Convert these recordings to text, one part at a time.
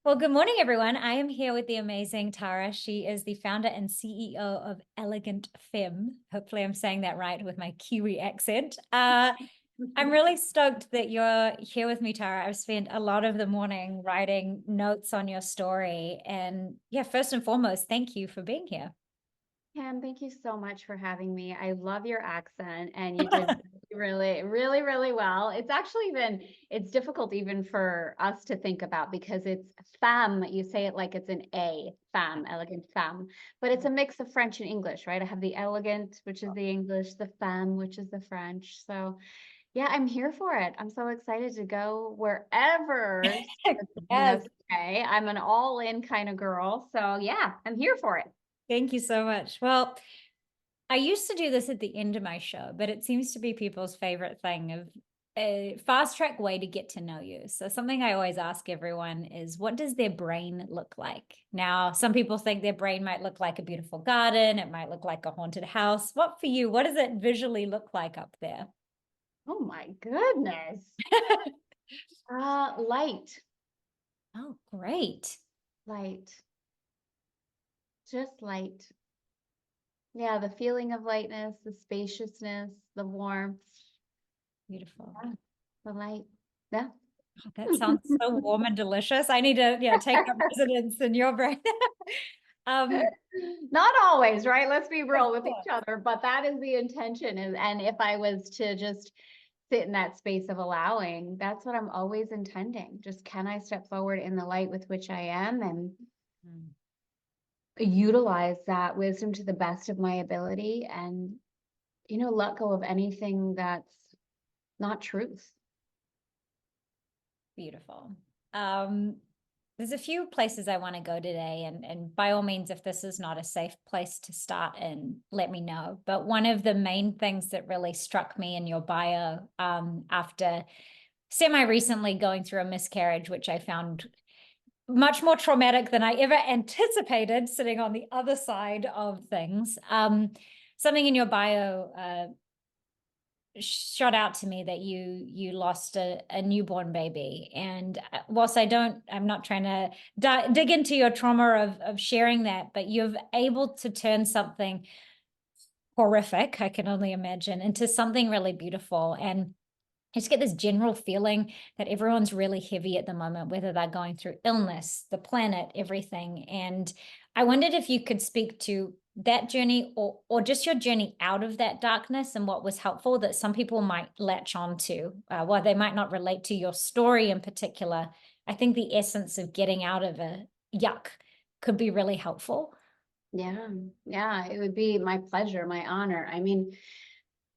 Well, good morning, everyone. I am here with the amazing Tara. She is the founder and CEO of Elegant Femme. Hopefully, I'm saying that right with my Kiwi accent. I'm really stoked that you're here with me, Tara. I've spent a lot of the morning writing notes on your story. And yeah, first and foremost, thank you for being here. Pam, thank you so much for having me. I love your accent and you did really, really, really well. It's difficult even for us to think about because it's femme. You say it like it's an A, femme, elegant femme, but it's a mix of French and English, right? I have the elegant, which is the English, the femme, which is the French. So yeah, I'm here for it. I'm so excited to go wherever it's gonna Yes. stay. I'm an all-in kind of girl. So yeah, I'm here for it. Thank you so much. Well, I used to do this at the end of my show, but it seems to be people's favorite thing of a fast track way to get to know you. So something I always ask everyone is what does their brain look like? Now, some people think their brain might look like a beautiful garden, it might look like a haunted house. What for you? What does it visually look like up there? Oh my goodness. Light, Oh, great. light, just light. Yeah, the feeling of lightness, the spaciousness, the warmth, Beautiful. yeah, the light. Yeah. Oh, that sounds so warm and delicious. I need to, yeah, take up residence in your brain. Um, Not always, right? Let's be of real with each course. other, but that is the intention. And if I was to just sit in that space of allowing, that's what I'm always intending. Just can I step forward in the light with which I am and Mm. utilize that wisdom to the best of my ability and, let go of anything that's not truth. Beautiful. Um, there's a few places I want to go today, and by all means, if this is not a safe place to start in, let me know. But one of the main things that really struck me in your bio, after semi-recently going through a miscarriage, which I found much more traumatic than I ever anticipated, sitting on the other side of things. Something in your bio shot out to me that you lost a newborn baby, and whilst I'm not trying to dig into your trauma of sharing that, but you've able to turn something horrific, I can only imagine, into something really beautiful. And I just get this general feeling that everyone's really heavy at the moment, whether they're going through illness, the planet, everything. And I wondered if you could speak to that journey, or just your journey out of that darkness and what was helpful that some people might latch on to, while they might not relate to your story in particular. I think the essence of getting out of a yuck could be really helpful. Yeah, yeah, it would be my pleasure, my honor. I mean,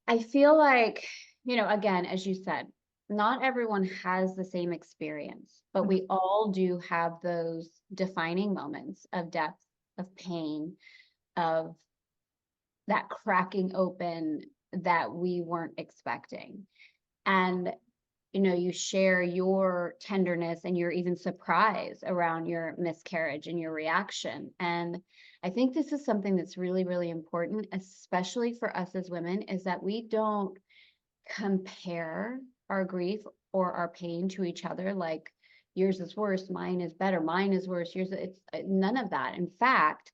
I feel like, again, as you said, not everyone has the same experience, but we all do have those defining moments of depth, of pain, of that cracking open that we weren't expecting. And you share your tenderness and your even surprise around your miscarriage and your reaction. And I think this is something that's really, really important, especially for us as women, is that we don't compare our grief or our pain to each other like yours is worse, mine is better, mine is worse, yours, it's none of that. In fact,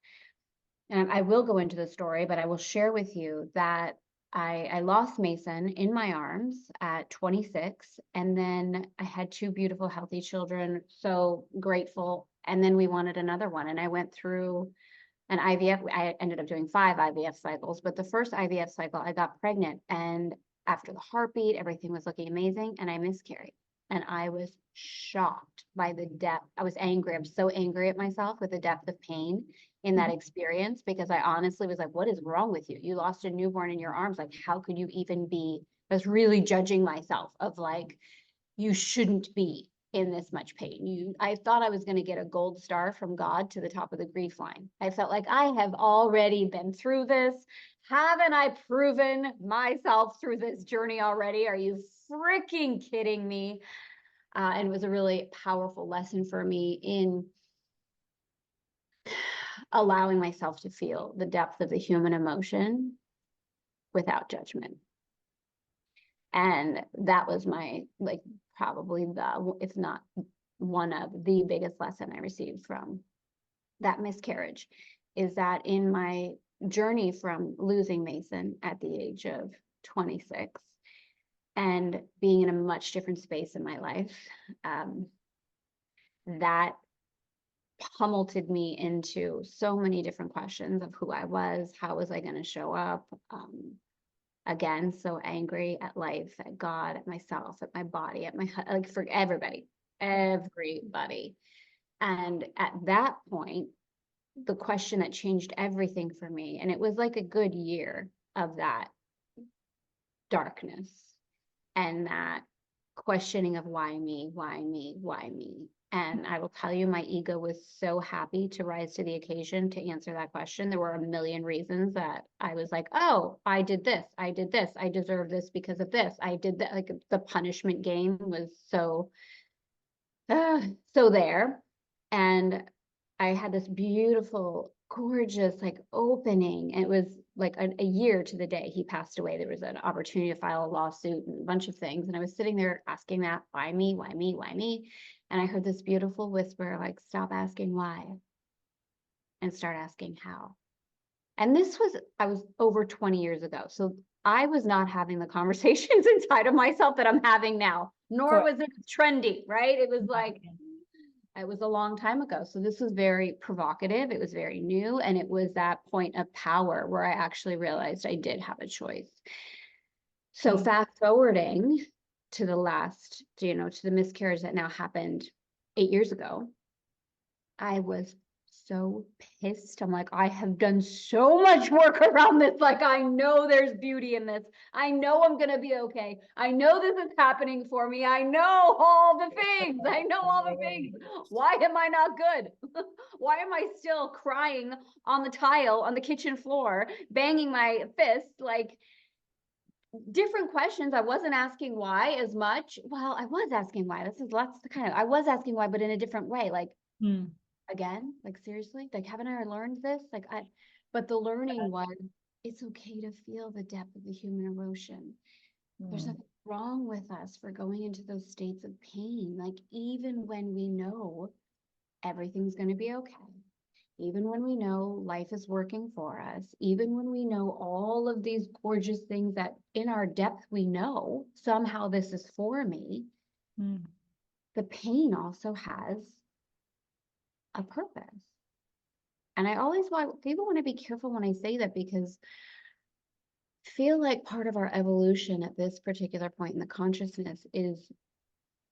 and I will go into the story, but I will share with you that I lost Mason in my arms at 26, and then I had two beautiful, healthy children. So grateful. And then we wanted another one. And I went through an IVF. I ended up doing 5 IVF cycles, but the first IVF cycle, I got pregnant. And after the heartbeat, everything was looking amazing. And I miscarried. And I was shocked by the depth. I was angry. I'm so angry at myself with the depth of pain in that experience because I honestly was like, what is wrong with you? You lost a newborn in your arms. Like, how could you even be? I was really judging myself of like, you shouldn't be in this much pain. I thought I was going to get a gold star from God to the top of the grief line. I felt like I have already been through this. Haven't I proven myself through this journey already? Are you freaking kidding me? And it was a really powerful lesson for me in allowing myself to feel the depth of the human emotion without judgment. And that was my, like, probably the, if not one of the biggest lesson I received from that miscarriage is that in my journey from losing Mason at the age of 26 and being in a much different space in my life, that pummeled me into so many different questions of who I was, how was I going to show up? Again, so angry at life, at God, at myself, at my body, at my, like for everybody. And at that point, the question that changed everything for me, and it was like a good year of that darkness and that questioning of why me, why me, why me. And I will tell you, my ego was so happy to rise to the occasion to answer that question. There were a million reasons that I was like, oh, I did this, I deserve this because of this, I did that. Like the punishment game was so there. And I had this beautiful, gorgeous, like opening. It was like a year to the day he passed away. There was an opportunity to file a lawsuit and a bunch of things. And I was sitting there asking that, why me, why me, why me? And I heard this beautiful whisper, like, stop asking why and start asking how. And I was over 20 years ago. So I was not having the conversations inside of myself that I'm having now, nor was it trendy, right? It was like, it was a long time ago. So this was very provocative. It was very new. And it was that point of power where I actually realized I did have a choice. So fast forwarding to the last, to the miscarriage that now happened 8 years ago, I was so pissed. I'm like, I have done so much work around this. Like, I know there's beauty in this. I know I'm going to be okay. I know this is happening for me. I know all the things. I know all the things. Why am I not good? Why am I still crying on the tile on the kitchen floor, banging my fist? Like, different questions. I wasn't asking why as much. Well, I was asking why. That's the kind of, I was asking why, but in a different way. Like, again, like seriously, like haven't I learned this? But the learning was, it's okay to feel the depth of the human emotion. There's nothing wrong with us for going into those states of pain. Like even when we know everything's going to be okay, even when we know life is working for us, even when we know all of these gorgeous things that in our depth we know somehow this is for me, the pain also has a purpose. And I always want people want to be careful when I say that, because I feel like part of our evolution at this particular point in the consciousness is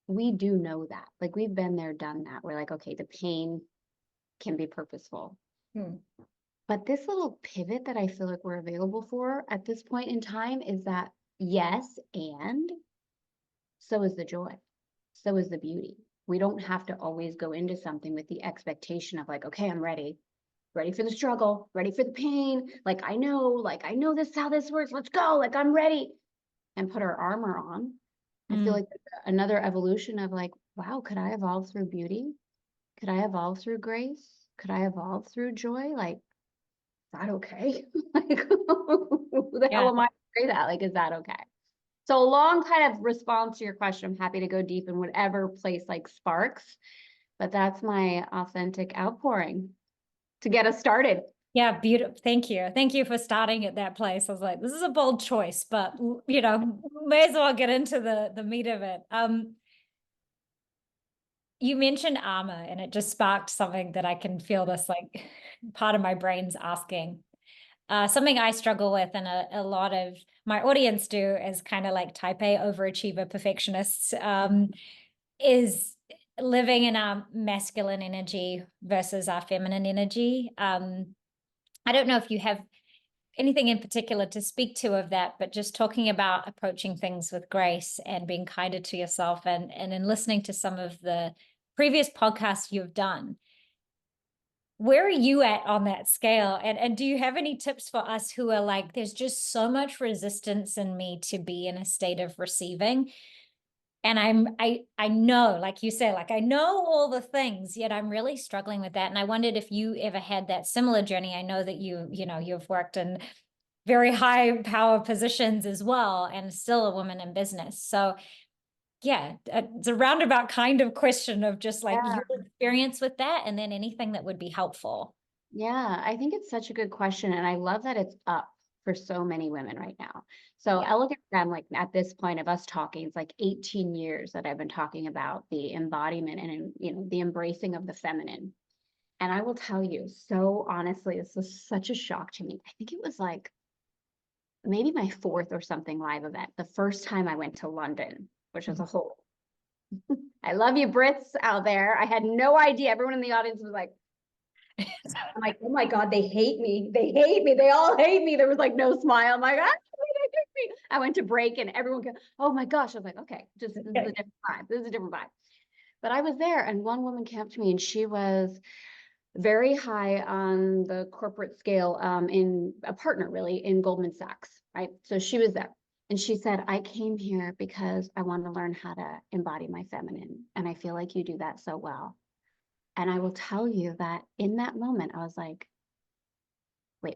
we do know that. Like we've been there, done that. We're like, okay, the pain can be purposeful. But this little pivot that I feel like we're available for at this point in time is that yes, and so is the joy. So is the beauty. We don't have to always go into something with the expectation of like, okay, I'm ready for the struggle, ready for the pain. Like, I know this is how this works. Let's go. Like, I'm ready, and put our armor on. I feel like another evolution of like, wow, could I evolve through beauty? Could I evolve through grace? Could I evolve through joy? Like, is that okay? Like, who the hell am I to say that? Like, is that okay? So a long kind of response to your question. I'm happy to go deep in whatever place like sparks, but that's my authentic outpouring to get us started. Yeah, beautiful. Thank you. Thank you for starting at that place. I was like, this is a bold choice, but may as well get into the meat of it. You mentioned armor, and it just sparked something that I can feel this like part of my brain's asking. Something I struggle with, and a lot of my audience do, as kind of like type A overachiever perfectionists, is living in our masculine energy versus our feminine energy. I don't know if you have anything in particular to speak to of that, but just talking about approaching things with grace and being kinder to yourself, and in listening to some of the previous podcasts you've done, where are you at on that scale? And do you have any tips for us who are like, there's just so much resistance in me to be in a state of receiving? And I know, like you say, like I know all the things, yet I'm really struggling with that. And I wondered if you ever had that similar journey. I know that you've worked in very high power positions as well, and still a woman in business. So Yeah, it's a roundabout kind of question of just like Yeah. your experience with that and then anything that would be helpful. Yeah, I think it's such a good question, and I love that it's up for so many women right now. So Yeah. Elegant Femme, like at this point of us talking, it's like 18 years that I've been talking about the embodiment and the embracing of the feminine. And I will tell you, so honestly, this was such a shock to me. I think it was like maybe my fourth or something live event, the first time I went to London, which was a whole, I love you Brits out there. I had no idea. Everyone in the audience was like, I'm like, oh my God, they hate me. They hate me. They all hate me. There was like no smile. I'm like, ah, they hate me. I went to break and everyone goes, oh my gosh. I was like, okay, just this is a different vibe. This is a different vibe. But I was there and one woman came up to me and she was very high on the corporate scale, in a partner really in Goldman Sachs, right? So she was there. And she said, I came here because I want to learn how to embody my feminine. And I feel like you do that so well. And I will tell you that in that moment, I was like, wait,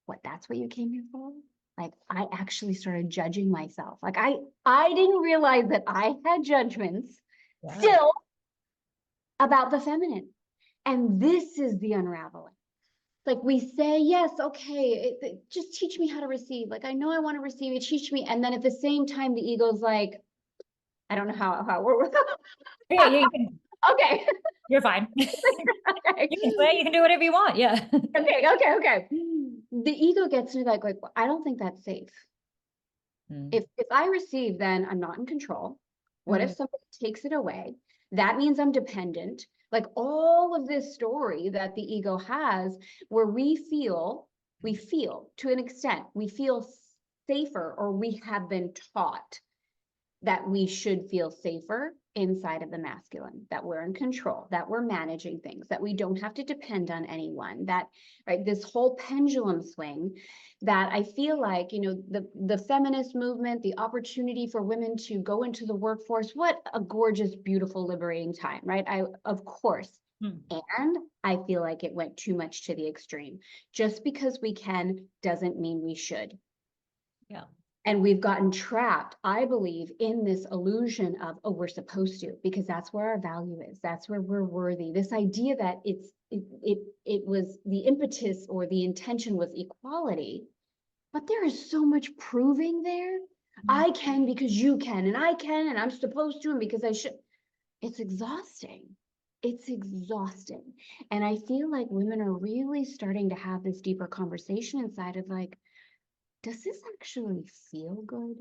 what, that's what you came here for? Like, I actually started judging myself. Like, I didn't realize that I had judgments Wow. still about the feminine. And this is the unraveling. Like we say, yes, okay, just teach me how to receive. Like, I know I want to receive it, teach me. And then at the same time, the ego's like, I don't know how we're Yeah, you can, okay. you're fine. Okay. You can say, you can do whatever you want. Yeah. Okay. The ego gets to like, I don't think that's safe. Mm. If I receive, then I'm not in control. What if Mm. somebody takes it away? That means I'm dependent. Like all of this story that the ego has, where we feel to an extent, we feel safer, or we have been taught that we should feel safer inside of the masculine, that we're in control, that we're managing things, that we don't have to depend on anyone, that, right, this whole pendulum swing that I feel like, the feminist movement, the opportunity for women to go into the workforce, what a gorgeous, beautiful, liberating time, right? Of course. Mm. And I feel like it went too much to the extreme. Just because we can doesn't mean we should. Yeah. And we've gotten trapped, I believe, in this illusion of, oh, we're supposed to, because that's where our value is. That's where we're worthy. This idea that it was the impetus or the intention was equality, but there is so much proving there. I can because you can, and I can, and I'm supposed to, and because I should. It's exhausting. It's exhausting. And I feel like women are really starting to have this deeper conversation inside of like, does this actually feel good?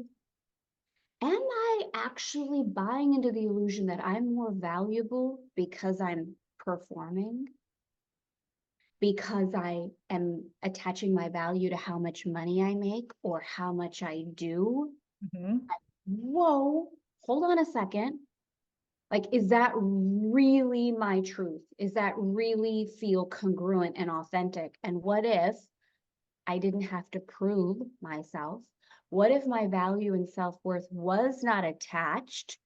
Am I actually buying into the illusion that I'm more valuable because I'm performing? Because I am attaching my value to how much money I make or how much I do? Mm-hmm. Whoa, hold on a second. Like, is that really my truth? Is that really feel congruent and authentic? And what if I didn't have to prove myself? What if my value and self-worth was not attached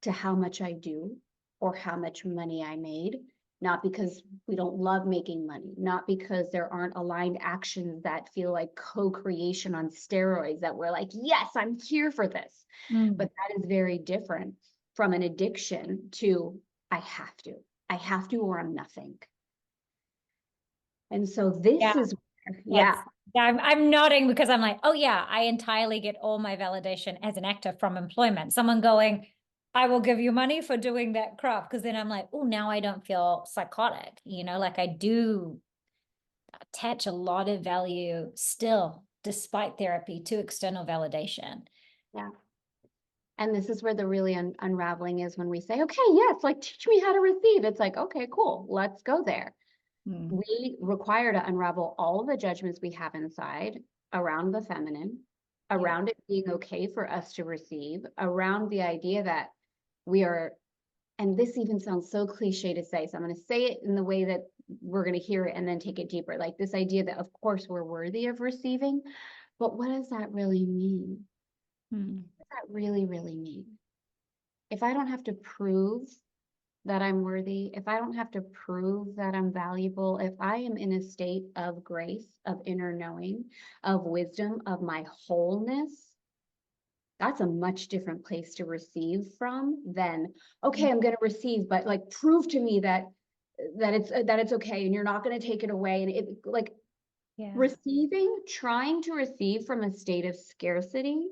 to how much I do or how much money I made? Not because we don't love making money, not because there aren't aligned actions that feel like co-creation on steroids, that we're like, yes, I'm here for this. Mm. But that is very different from an addiction to I have to, or I'm nothing. And so this Yeah. is, That's, yeah. yeah, I'm nodding because I'm like, oh yeah, I entirely get all my validation as an actor from employment. Someone going, I will give you money for doing that craft. Because then I'm like, oh, now I don't feel psychotic. Like I do attach a lot of value still, despite therapy, to external validation. Yeah. And this is where the really unraveling is, when we say, okay, yes, like teach me how to receive. It's like, okay, cool, let's go there. Mm. We require to unravel all the judgments we have inside around the feminine, around it being okay for us to receive, around the idea that we are, and this even sounds so cliche to say, so I'm going to say it in the way that we're going to hear it and then take it deeper. Like this idea that, of course, we're worthy of receiving, but what does that really mean? Mm. What does that really, really mean? If I don't have to prove that I'm worthy, if I don't have to prove that I'm valuable, if I am in a state of grace, of inner knowing, of wisdom, of my wholeness, that's a much different place to receive from than, okay, I'm going to receive, but like prove to me that it's okay and you're not going to take it away. And it like Yeah. receiving, trying to receive from a state of scarcity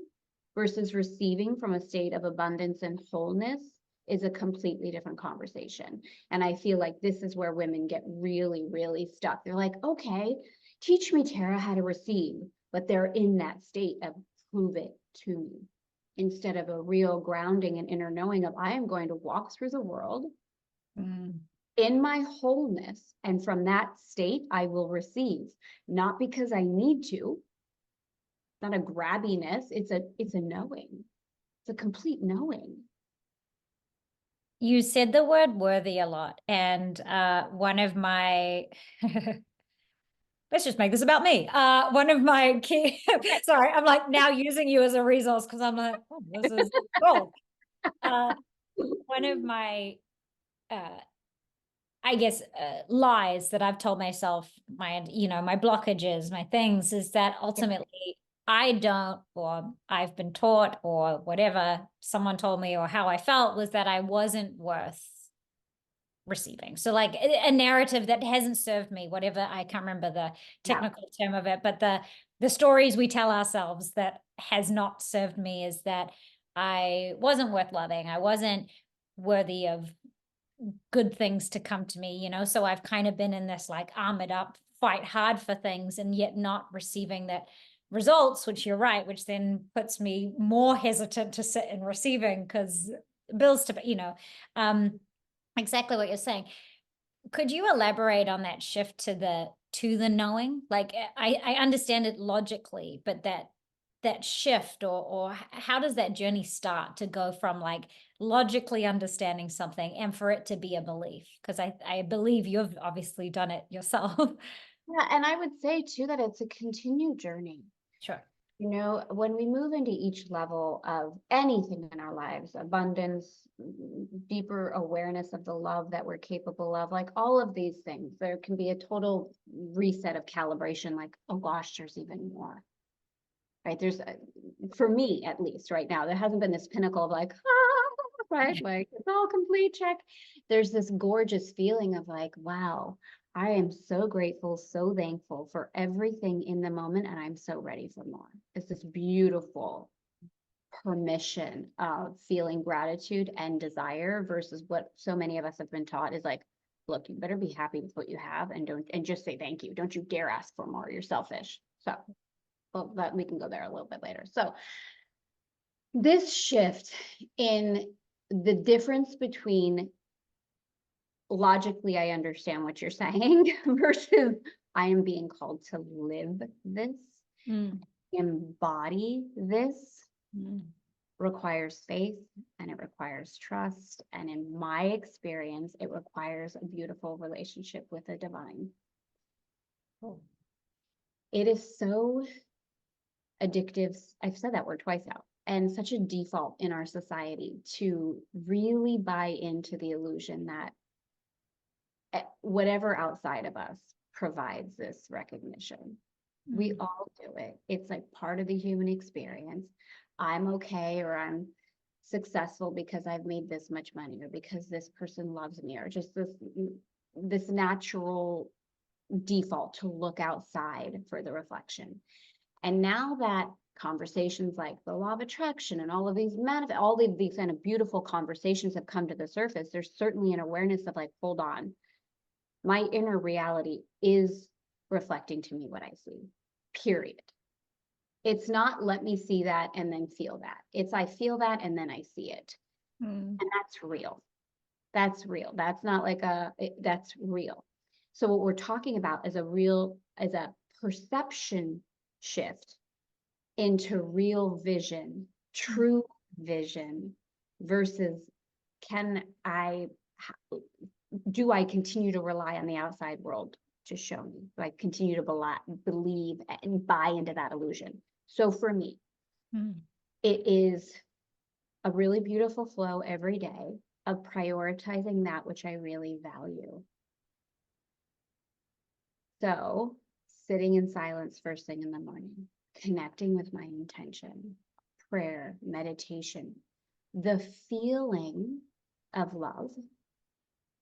versus receiving from a state of abundance and wholeness is a completely different conversation. And I feel like this is where women get really, really stuck. They're like, okay, teach me, Tara, how to receive, but they're in that state of prove it to me instead of a real grounding and inner knowing of I am going to walk through the world Mm. in my wholeness, and from that state I will receive, not because I need to, not a grabbiness, it's a knowing, it's a complete knowing. You said the word worthy a lot. And one of my, let's just make this about me. One of my key, sorry, I'm like now using you as a resource because I'm like, oh, this is cool. One of my, I guess, lies that I've told myself, my, my blockages, my things, is that ultimately I don't, or I've been taught, or whatever someone told me, or how I felt was that I wasn't worth receiving. So like a narrative that hasn't served me, whatever, I can't remember the technical term of it, but the stories we tell ourselves that has not served me is that I wasn't worth loving. I wasn't worthy of good things to come to me, so I've kind of been in this like armored up, fight hard for things and yet not receiving that results, which you're right, which then puts me more hesitant to sit in receiving because bills to, exactly what you're saying. Could you elaborate on that shift to the knowing? Like I understand it logically, but that shift, or how does that journey start to go from like logically understanding something and for it to be a belief? Because I believe you've obviously done it yourself. Yeah, and I would say too that it's a continued journey. Sure. You know, when we move into each level of anything in our lives, abundance, deeper awareness of the love that we're capable of, like all of these things, there can be a total reset of calibration, like, oh gosh, there's even more, right? For me at least right now, there hasn't been this pinnacle of like, right? Like it's all complete, check. There's this gorgeous feeling of like, wow, I am so grateful, so thankful for everything in the moment, and I'm so ready for more. It's this beautiful permission of feeling gratitude and desire versus what so many of us have been taught is like, look, you better be happy with what you have and just say thank you. Don't you dare ask for more. You're selfish. So, well, that we can go there a little bit later. So, this shift in the difference between logically, I understand what you're saying versus I am being called to live this, embody this, requires faith and it requires trust. And in my experience, it requires a beautiful relationship with the divine. Cool. It is so addictive. I've said that word twice now. And such a default in our society to really buy into the illusion that whatever outside of us provides this recognition. We all do it. It's like part of the human experience. I'm okay or I'm successful because I've made this much money or because this person loves me or just this natural default to look outside for the reflection. And now that conversations like the law of attraction and all of these kind of beautiful conversations have come to the surface, there's certainly an awareness of like, hold on, my inner reality is reflecting to me what I see, period. It's not let me see that and then feel that. It's I feel that and then I see it. And that's real. That's real. That's not like that's real. So what we're talking about is a perception shift into real vision, true vision versus do I continue to rely on the outside world to show me? Do I continue to believe and buy into that illusion? So for me, it is a really beautiful flow every day of prioritizing that which I really value. So sitting in silence first thing in the morning, connecting with my intention, prayer, meditation, the feeling of love,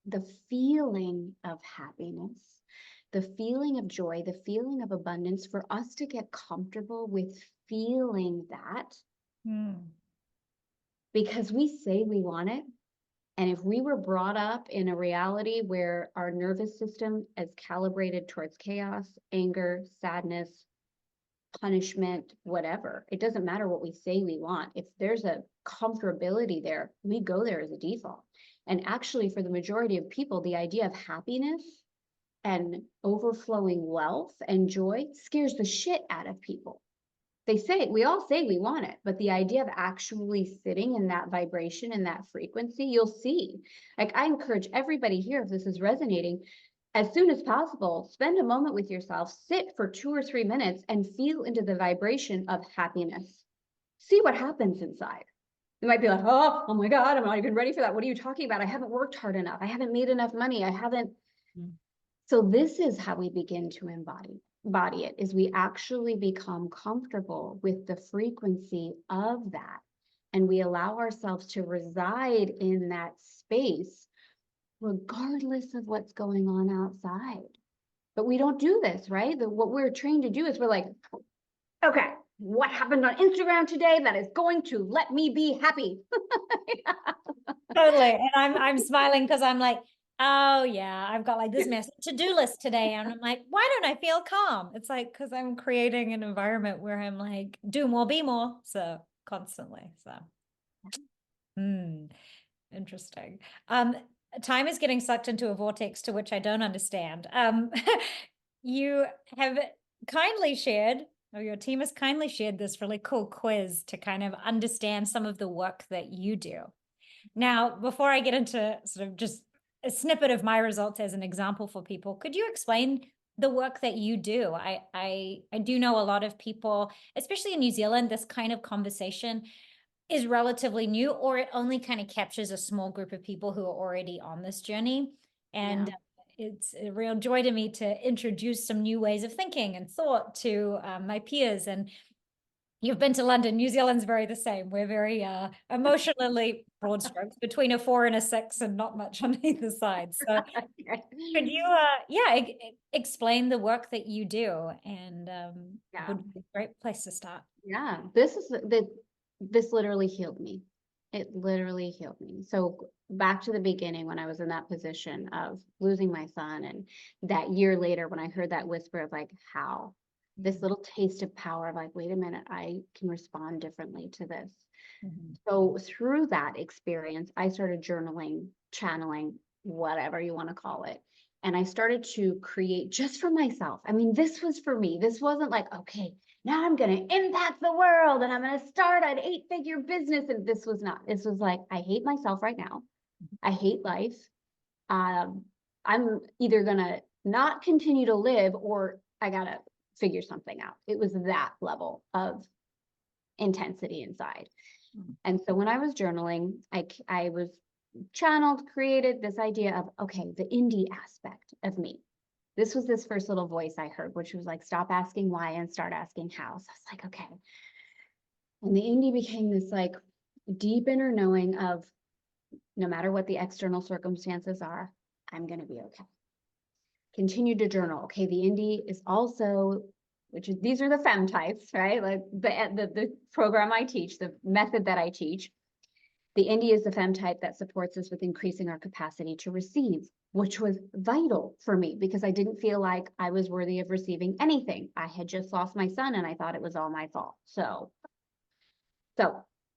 the feeling of happiness, the feeling of joy, the feeling of abundance, for us to get comfortable with feeling that, because we say we want it. And if we were brought up in a reality where our nervous system is calibrated towards chaos, anger, sadness, punishment, whatever, it doesn't matter what we say we want. If there's a comfortability there, we go there as a default. And actually, for the majority of people, the idea of happiness and overflowing wealth and joy scares the shit out of people. We all say we want it, but the idea of actually sitting in that vibration and that frequency, you'll see. Like, I encourage everybody here, if this is resonating, as soon as possible, spend a moment with yourself, sit for 2 or 3 minutes and feel into the vibration of happiness. See what happens inside. You might be like, oh my God, I'm not even ready for that. What are you talking about? I haven't worked hard enough. I haven't made enough money. I haven't. So this is how we begin to embody it, is we actually become comfortable with the frequency of that. And we allow ourselves to reside in that space, regardless of what's going on outside. But we don't do this, right? What we're trained to do is we're like, okay, what happened on Instagram today that is going to let me be happy? Totally. And I'm smiling because I'm like, oh yeah, I've got like this massive to-do list today. And I'm like, why don't I feel calm? It's like, because I'm creating an environment where I'm like, do more, be more. So constantly. So interesting. Time is getting sucked into a vortex to which I don't understand. You have kindly shared, or your team has kindly shared, this really cool quiz to kind of understand some of the work that you do. Now, before I get into sort of just a snippet of my results as an example for people, could you explain the work that you do? I do know a lot of people, especially in New Zealand, this kind of conversation is relatively new, or it only kind of captures a small group of people who are already on this journey. And it's a real joy to me to introduce some new ways of thinking and thought to my peers. And you've been to London. New Zealand's very the same. We're very emotionally broad strokes, between a 4 and a 6 and not much on either side. So could you explain the work that you do? And would be a great place to start. Yeah, this literally healed me. It literally healed me. So back to the beginning, when I was in that position of losing my son, and that year later, when I heard that whisper of like, how this little taste of power of like, wait a minute, I can respond differently to this. So through that experience, I started journaling, channeling, whatever you want to call it. And I started to create just for myself. I mean, this was for me. This wasn't like, okay, now I'm going to impact the world and I'm going to start an 8-figure business. And this was not. This was like, I hate myself right now. I hate life. I'm either going to not continue to live, or I got to figure something out. It was that level of intensity inside. And so when I was journaling, I was channeled, created this idea of, okay, the indie aspect of me. This was this first little voice I heard, which was like, stop asking why and start asking how. So I was like, okay. And the indie became this like deep inner knowing of, no matter what the external circumstances are, I'm going to be okay. Continue to journal. Okay, the indie is also, these are the femme types, right? Like the program I teach, the method that I teach. The indie is the femme type that supports us with increasing our capacity to receive, which was vital for me because I didn't feel like I was worthy of receiving anything. I had just lost my son and I thought it was all my fault. So the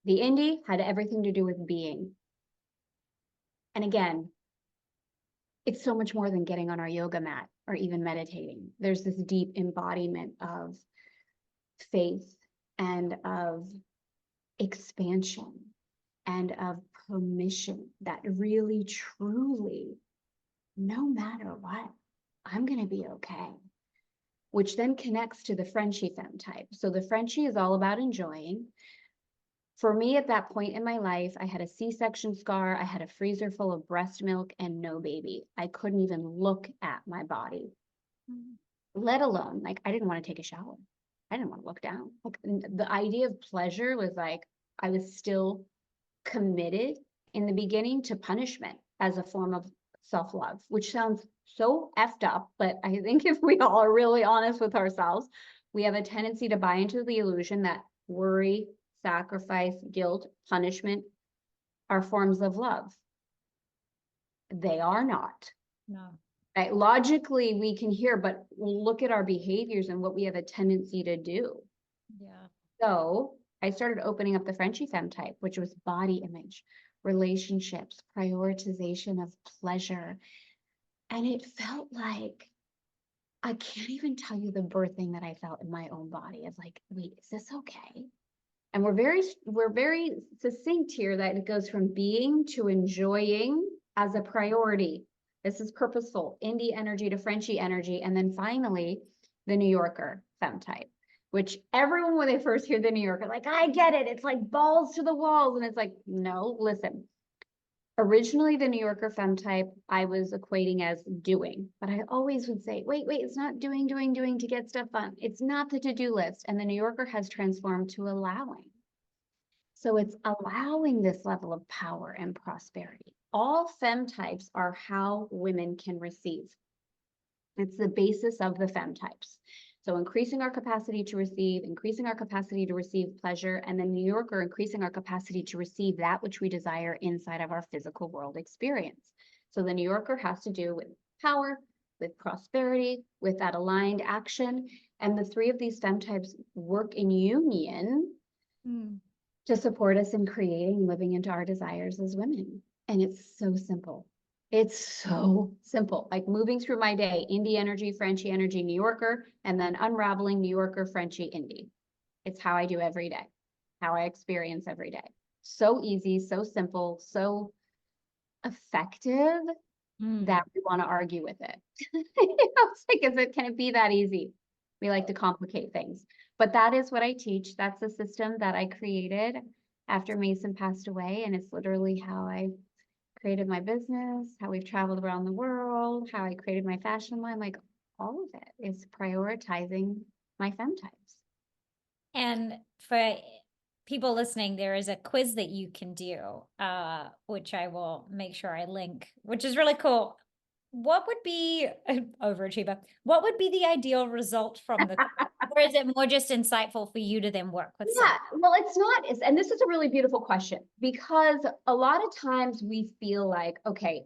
indie had everything to do with being. And again, it's so much more than getting on our yoga mat or even meditating. There's this deep embodiment of faith and of expansion and of permission that really, truly, no matter what, I'm going to be okay. Which then connects to the Frenchie femme type. So the Frenchie is all about enjoying. For me, at that point in my life, I had a C-section scar. I had a freezer full of breast milk and no baby. I couldn't even look at my body, let alone, like, I didn't want to take a shower. I didn't want to look down. Like the idea of pleasure was like, I was still committed in the beginning to punishment as a form of self-love, which sounds so effed up, but I think if we all are really honest with ourselves, we have a tendency to buy into the illusion that worry, sacrifice, guilt, punishment are forms of love. They are not. No. Right? Logically, we can hear, but look at our behaviors and what we have a tendency to do. Yeah. So I started opening up the Frenchy Femme type, which was body image, relationships, prioritization of pleasure. And it felt like, I can't even tell you the birthing that I felt in my own body of like, wait, is this okay? And we're very succinct here that it goes from being to enjoying as a priority. This is purposeful, indie energy to Frenchy energy. And then finally, the New Yorker Femme type, which everyone, when they first hear the New Yorker, like, I get it. It's like balls to the walls. And it's like, no, listen. Originally, the New Yorker Femme type, I was equating as doing, but I always would say, wait, it's not doing to get stuff done. It's not the to-do list. And the New Yorker has transformed to allowing. So it's allowing this level of power and prosperity. All femme types are how women can receive. It's the basis of the femme types. So increasing our capacity to receive, increasing our capacity to receive pleasure, and then New Yorker increasing our capacity to receive that which we desire inside of our physical world experience. So the New Yorker has to do with power, with prosperity, with that aligned action. And the three of these femme types work in union to support us in creating and living into our desires as women. And it's so simple. It's so simple, like moving through my day, indie energy, Frenchy energy, New Yorker, and then unraveling New Yorker, Frenchy, indie. It's how I do every day, how I experience every day. So easy, so simple, so effective that we want to argue with it. It's like, can it be that easy? We like to complicate things, but that is what I teach. That's the system that I created after Mason passed away. And it's literally how I created my business, how we've traveled around the world, how I created my fashion line, like all of it is prioritizing my femme types. And for people listening, there is a quiz that you can do, which I will make sure I link, which is really cool. What would be overachiever? What would be the ideal result from the quiz? Or is it more just insightful for you to then work with? Yeah, well, it's not, and this is a really beautiful question, because a lot of times we feel like, okay,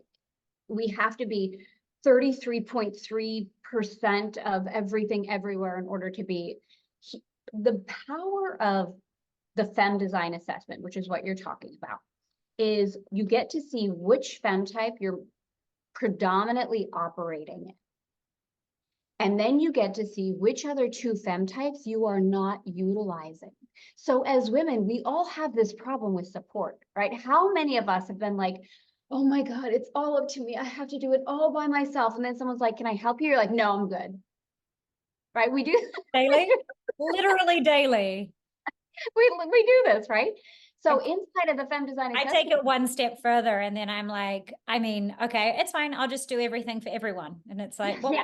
we have to be 33.3% of everything everywhere in order to be. The power of the femme design assessment, which is what you're talking about, is you get to see which femme type you're predominantly operating in. And then you get to see which other two femme types you are not utilizing. So as women, we all have this problem with support, right? How many of us have been like, oh my God, it's all up to me. I have to do it all by myself. And then someone's like, can I help you? You're like, no, I'm good. Right? We do daily, literally daily. we do this, right? So inside of the femme design I take it one step further and then I'm like, I mean, okay, it's fine. I'll just do everything for everyone. And it's like, well, yeah.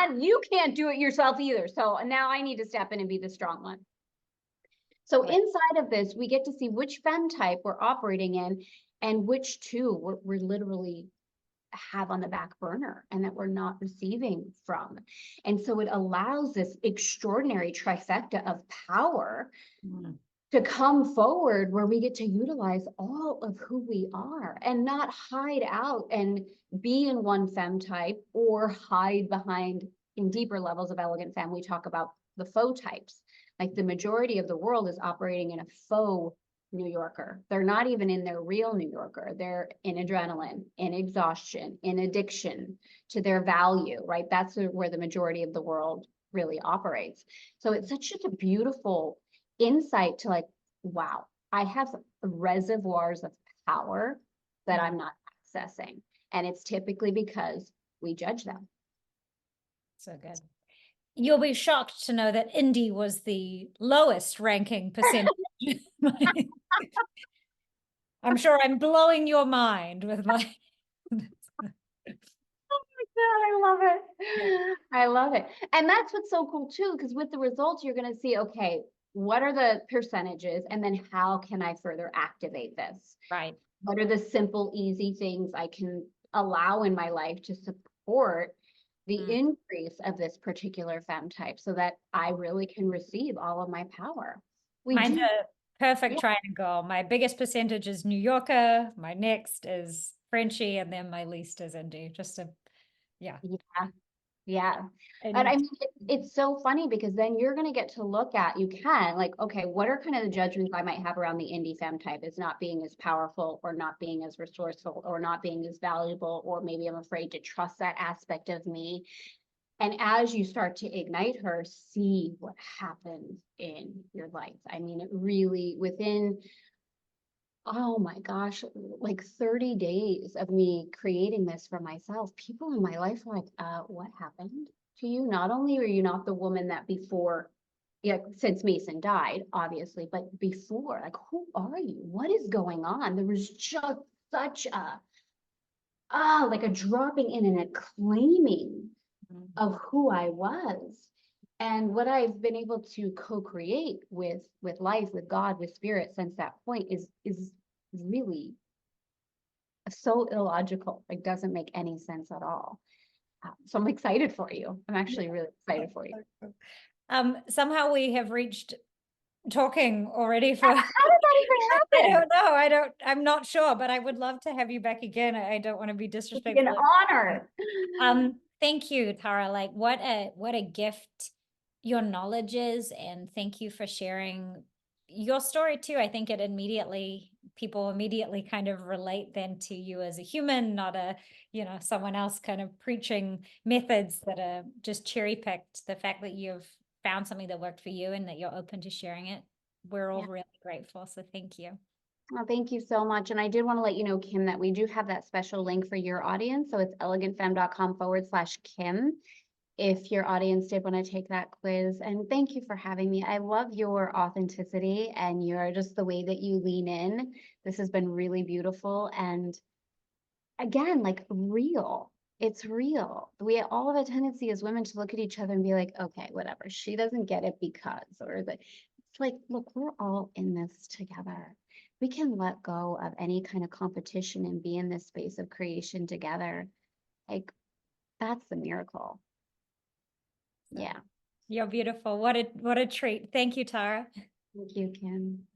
And you can't do it yourself either. So now I need to step in and be the strong one. So inside of this, we get to see which femme type we're operating in and which two we're literally have on the back burner and that we're not receiving from. And so it allows this extraordinary trifecta of power to come forward where we get to utilize all of who we are and not hide out and be in one femme type or hide behind. In deeper levels of Elegant Femme, we talk about the faux types. Like the majority of the world is operating in a faux New Yorker. They're not even in their real New Yorker. They're in adrenaline, in exhaustion, in addiction to their value, right? That's where the majority of the world really operates. So it's such a beautiful insight to like, wow, I have reservoirs of power that I'm not accessing. And it's typically because we judge them. So good. You'll be shocked to know that indie was the lowest ranking percentage. I'm sure I'm blowing your mind with my. Oh my I love Yeah. it. I love it. And that's what's so cool too, because with the results, you're going to see, okay, what are the percentages? And then how can I further activate this? Right. What are the simple, easy things I can allow in my life to support the Mm. increase of this particular femme type so that I really can receive all of my power? We Mine's do. a perfect Yeah. triangle. My biggest percentage is New Yorker, my next is Frenchie, and then my least is Indie. Just a, yeah. Yeah. Yeah. And I And mean, it's so funny because then you're going to get to look at, you can like, okay, what are kind of the judgments I might have around the indie femme type is not being as powerful or not being as resourceful or not being as valuable, or maybe I'm afraid to trust that aspect of me. And as you start to ignite her, see what happens in your life. I mean, it really within, oh my gosh, like 30 days of me creating this for myself, people in my life were like, what happened to you? Not only are you not the woman that before, yeah, since Mason died, obviously, but before, like, who are you? What is going on? There was just such a, like a dropping in and a claiming of who I was. And what I've been able to co-create with life, with God, with spirit since that point is really so illogical. It doesn't make any sense at all. So I'm excited for you. I'm actually really excited for you. somehow we have reached talking already for How did that I even happen? don't know. I'm not sure, but I would love to have you back again. I don't want to be It's an disrespectful. honor. Thank you, Tara. Like what a gift your knowledge is, and thank you for sharing your story too. I think people immediately kind of relate then to you as a human, not someone else kind of preaching methods that are just cherry picked. The fact that you've found something that worked for you and that you're open to sharing it, we're all Yeah. really grateful. So thank you. Well, thank you so much. And I did want to let you know, Kim, that we do have that special link for your audience. So it's elegantfemme.com/Kim. If your audience did want to take that quiz. And thank you for having me. I love your authenticity and you're just the way that you lean in. This has been really beautiful. And again, like real. It's real. We all have a tendency as women to look at each other and be like, okay, whatever. She doesn't get it because, or the, it's like, look, we're all in this together. We can let go of any kind of competition and be in this space of creation together. Like, that's the miracle. So Yeah. you're beautiful. What a treat. Thank you, Tara. Thank you, Kim.